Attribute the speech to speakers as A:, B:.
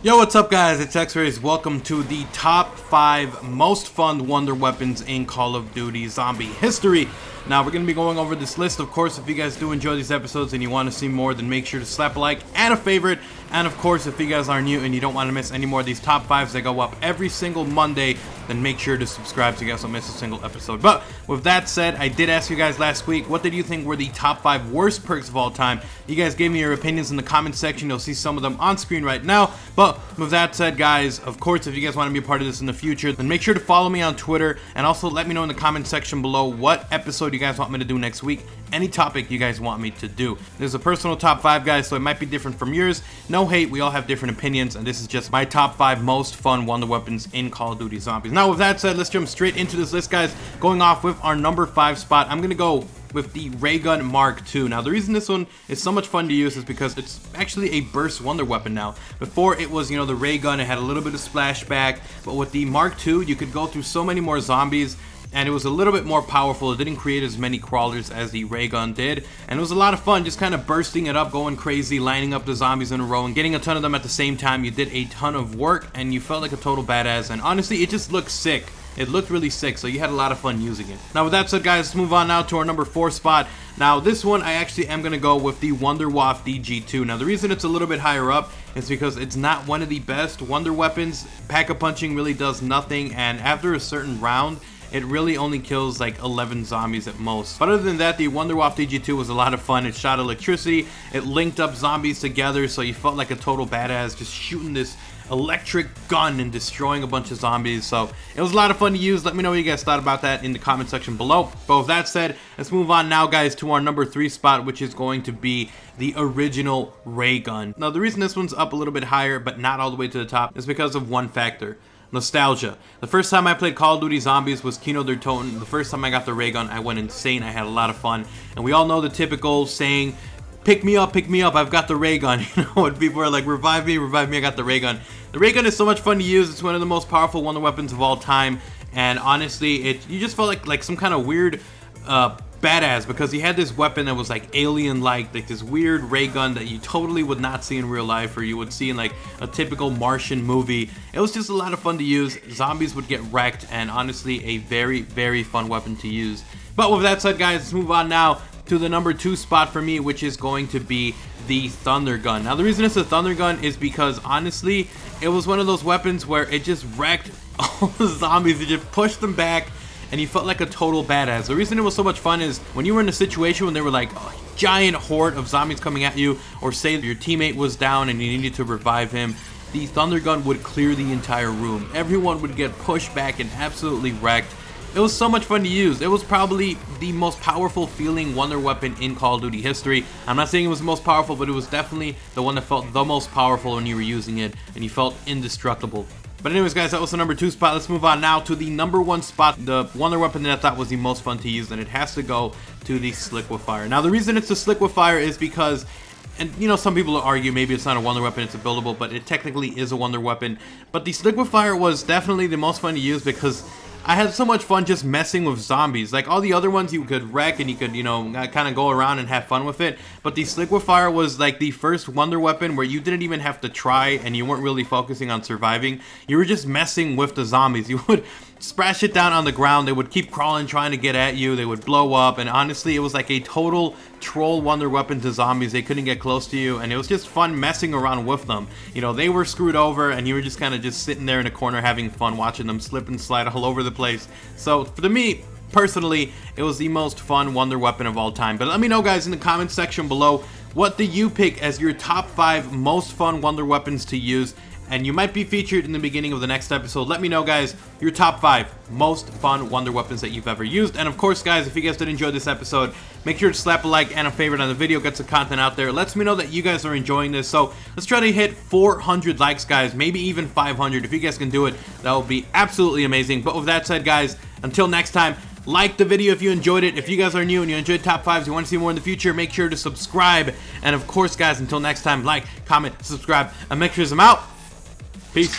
A: Yo, what's up guys, it's X-Rays. Welcome to the top 5 most fun wonder weapons in Call of Duty Zombie history. Now we're going to be going over this list. Of course, if you guys do enjoy these episodes and you want to see more, then make sure to slap a like and a favorite. And of course, if you guys are new and you don't want to miss any more of these top 5s that go up every single Monday, then make sure to subscribe so you guys don't miss a single episode. But with that said, I did ask you guys last week, what did you think were the top 5 worst perks of all time? You guys gave me your opinions in the comment section. You'll see some of them on screen right now. But with that said, guys, of course, if you guys want to be a part of this in the future, then make sure to follow me on Twitter and also let me know in the comment section below what episode you guys want me to do next week. Any topic you guys want me to do. There's a personal top 5, guys, so it might be different from yours. No hate, we all have different opinions, and this is just my top 5 most fun wonder weapons in Call of Duty Zombies. Now, with that said, let's jump straight into this list, guys. Going off with our number 5 spot, I'm gonna go with the Ray Gun Mark II. Now, the reason this one is so much fun to use is because it's actually a burst wonder weapon now. Before, it was, the Ray Gun, it had a little bit of splashback, but with the Mark II, you could go through so many more zombies, and it was a little bit more powerful. It didn't create as many crawlers as the Ray Gun did, and it was a lot of fun just kind of bursting it up, going crazy, lining up the zombies in a row and getting a ton of them at the same time. You did a ton of work and you felt like a total badass, and honestly, it just looked sick. It looked really sick, so you had a lot of fun using it. Now, with that said, guys, let's move on now to our number 4 spot. Now, this one, I actually am going to go with the Wunderwaffe DG2. Now, the reason it's a little bit higher up is because it's not one of the best wonder weapons. Pack-a-punching really does nothing, and after a certain round, it really only kills like 11 zombies at most. But other than that, the Wunderwaffe DG2 was a lot of fun. It shot electricity, it linked up zombies together, so you felt like a total badass just shooting this electric gun and destroying a bunch of zombies. So it was a lot of fun to use. Let me know what you guys thought about that in the comment section below. But with that said, let's move on now, guys, to our number 3 spot, which is going to be the original Ray Gun. Now, the reason this one's up a little bit higher but not all the way to the top is because of one factor: nostalgia. The first time I played Call of Duty Zombies was Kino der Toten. The first time I got the Ray Gun, I went insane. I had a lot of fun. And we all know the typical saying, pick me up, I've got the Ray Gun. You know, when people are like, revive me, I got the Ray Gun. The Ray Gun is so much fun to use. It's one of the most powerful wonder weapons of all time. And honestly, you just felt like some kind of weird badass, because he had this weapon that was like alien-like, like this weird ray gun that you totally would not see in real life, or you would see in like a typical Martian movie. It was just a lot of fun to use. Zombies would get wrecked, and honestly, a very, very fun weapon to use. But with that said, guys, let's move on now to the number 2 spot for me, which is going to be the Thunder Gun. Now, the reason it's a Thunder Gun is because honestly, it was one of those weapons where it just wrecked all the zombies. It just pushed them back, and you felt like a total badass. The reason it was so much fun is when you were in a situation when there were like a giant horde of zombies coming at you, or say your teammate was down and you needed to revive him, the Thunder Gun would clear the entire room. Everyone would get pushed back and absolutely wrecked. It was so much fun to use. It was probably the most powerful feeling wonder weapon in Call of Duty history. I'm not saying it was the most powerful, but it was definitely the one that felt the most powerful when you were using it, and you felt indestructible. But anyways, guys, that was the number 2 spot. Let's move on now to the number 1 spot, the wonder weapon that I thought was the most fun to use, and it has to go to the Slick-with-Fire. Now, the reason it's the Slick-with-Fire is because, and some people will argue maybe it's not a wonder weapon, it's a buildable, but it technically is a wonder weapon. But the Slick-with-Fire was definitely the most fun to use because I had so much fun just messing with zombies. Like, all the other ones you could wreck and you could, kind of go around and have fun with it. But the Slick-with-Fire was like the first wonder weapon where you didn't even have to try and you weren't really focusing on surviving. You were just messing with the zombies. You would splash it down on the ground. They would keep crawling, trying to get at you. They would blow up. And honestly, it was like a total troll wonder weapon to zombies. They couldn't get close to you. And it was just fun messing around with them. They were screwed over and you were just kind of just sitting there in a corner having fun watching them slip and slide all over the place. So for me, personally, it was the most fun wonder weapon of all time. But let me know, guys, in the comment section below, what do you pick as your top 5 most fun wonder weapons to use? And you might be featured in the beginning of the next episode. Let me know, guys, your top 5 most fun wonder weapons that you've ever used. And of course, guys, if you guys did enjoy this episode, make sure to slap a like and a favorite on the video. Get some content out there. It lets me know that you guys are enjoying this. So let's try to hit 400 likes, guys. Maybe even 500. If you guys can do it, that would be absolutely amazing. But with that said, guys, until next time, like the video if you enjoyed it. If you guys are new and you enjoyed top 5s, you want to see more in the future, make sure to subscribe. And of course, guys, until next time, like, comment, subscribe, and make sure I'm out. Peace.